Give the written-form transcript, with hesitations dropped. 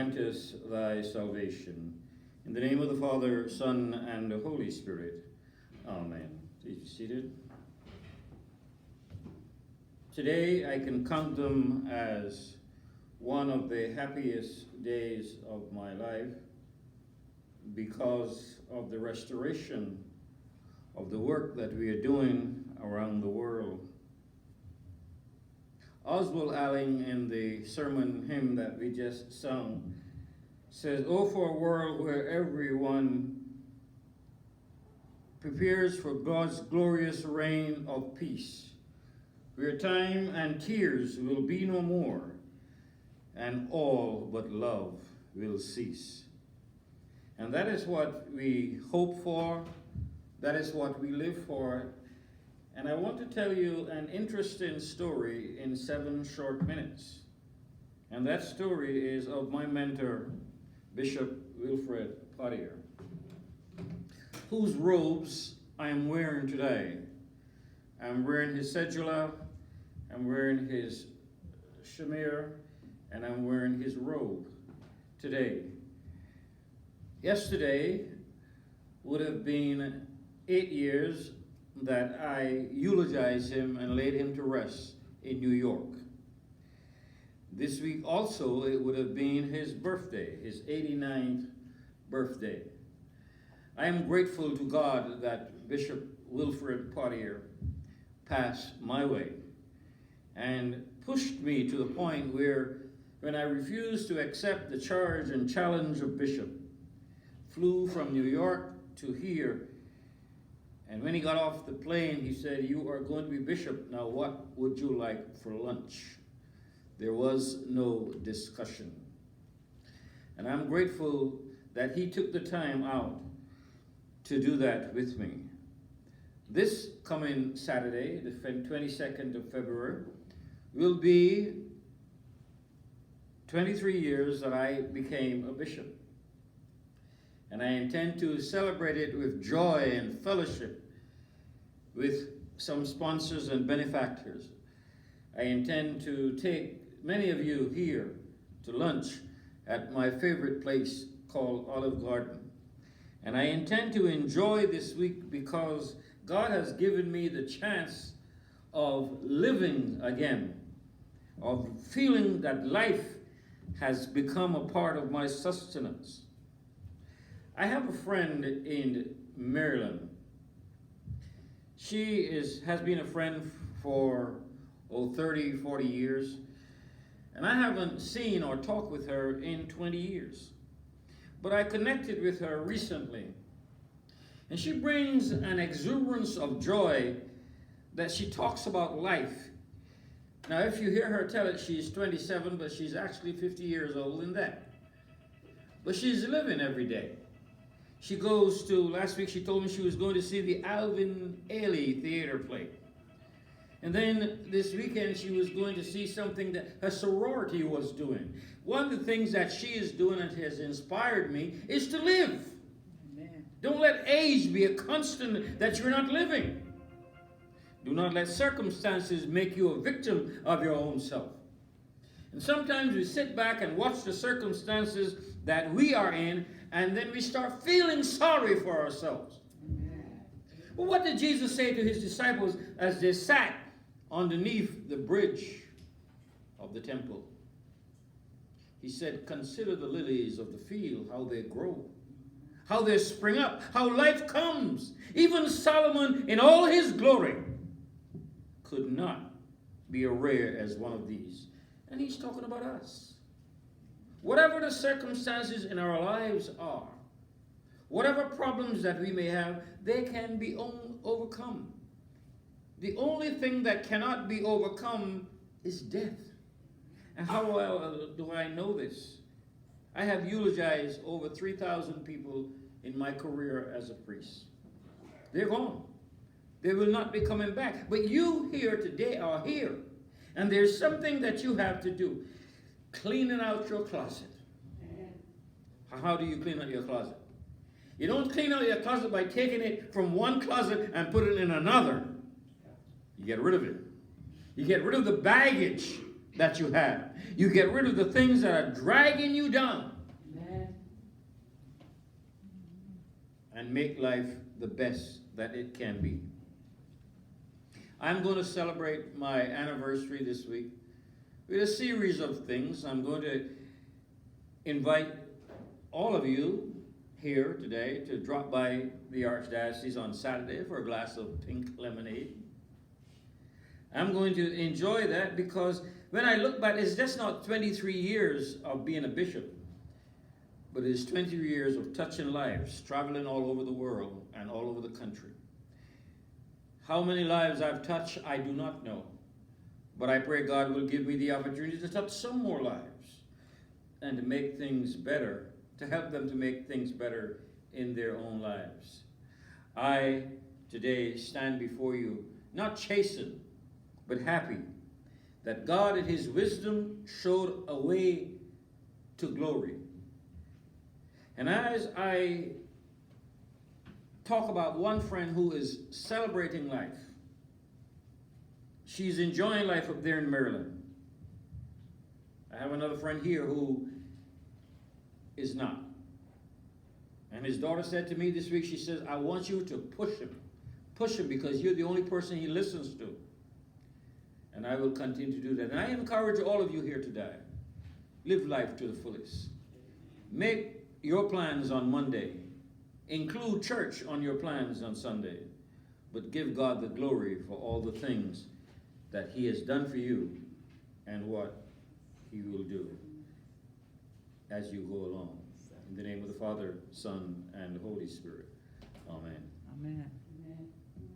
grant us thy salvation. In the name of the Father, Son, and the Holy Spirit. Amen. Please be seated. Today I can count them as one of the happiest days of my life because of the restoration of the work that we are doing around the world. Oswald Alling, in the sermon hymn that we just sung, says, "Oh, for a world where everyone prepares for God's glorious reign of peace, where time and tears will be no more, and all but love will cease." And that is what we hope for, that is what we live for. And I want to tell you an interesting story in 7 short minutes. And that story is of my mentor, Bishop Wilfred Pottier, whose robes I am wearing today. I'm wearing his cedula, I'm wearing his shamir, and I'm wearing his robe today. Yesterday would have been 8 years that I eulogized him and laid him to rest in New York. This week also, it would have been his birthday, his 89th birthday. I am grateful to God that Bishop Wilfred Pottier passed my way and pushed me to the point where, when I refused to accept the charge and challenge of Bishop, flew from New York to here. And when he got off the plane, he said, "You are going to be bishop. Now what would you like for lunch?" There was no discussion. And I'm grateful that he took the time out to do that with me. This coming Saturday, the 22nd of February, will be 23 years that I became a bishop. And I intend to celebrate it with joy and fellowship with some sponsors and benefactors. I intend to take many of you here to lunch at my favorite place called Olive Garden. And I intend to enjoy this week because God has given me the chance of living again, of feeling that life has become a part of my sustenance. I have a friend in Maryland. She has been a friend for 30, 40 years, and I haven't seen or talked with her in 20 years. But I connected with her recently, and she brings an exuberance of joy that she talks about life. Now, if you hear her tell it, she's 27, but she's actually 50 years old in that. But she's living every day. She goes to, last week she told me she was going to see the Alvin Ailey theater play. And then this weekend she was going to see something that her sorority was doing. One of the things that she is doing and has inspired me is to live. Amen. Don't let age be a constant that you're not living. Do not let circumstances make you a victim of your own self. And sometimes we sit back and watch the circumstances that we are in, and then we start feeling sorry for ourselves. Amen. Well, what did Jesus say to his disciples as they sat underneath the bridge of the temple? He said, "Consider the lilies of the field, how they grow, how they spring up, how life comes. Even Solomon in all his glory could not be arrayed as one of these." And he's talking about us. Whatever the circumstances in our lives are, whatever problems that we may have, they can be overcome. The only thing that cannot be overcome is death. And how well do I know this? I have eulogized over 3,000 people in my career as a priest. They're gone. They will not be coming back. But you here today are here. And there's something that you have to do. Cleaning out your closet. How do you clean out your closet? You don't clean out your closet by taking it from one closet and put it in another. You get rid of it. You get rid of the baggage that you have. You get rid of the things that are dragging you down. and make life the best that it can be. I'm going to celebrate my anniversary this week with a series of things. I'm going to invite all of you here today to drop by the Archdiocese on Saturday for a glass of pink lemonade. I'm going to enjoy that because when I look back, it's just not 23 years of being a bishop, but it's 20 years of touching lives, traveling all over the world and all over the country. How many lives I've touched, I do not know. But I pray God will give me the opportunity to touch some more lives and to make things better, to help them to make things better in their own lives. I today stand before you, not chastened, but happy that God in his wisdom showed a way to glory. And as I talk about one friend who is celebrating life, she's enjoying life up there in Maryland. I have another friend here who is not. And his daughter said to me this week, she says, I want you to push him because you're the only person he listens to. And I will continue to do that. And I encourage all of you here today, live life to the fullest. Make your plans on Monday. Include church on your plans on Sunday. But give God the glory for all the things that he has done for you and what he will do as you go along. In the name of the Father, Son, and the Holy Spirit. Amen. Amen.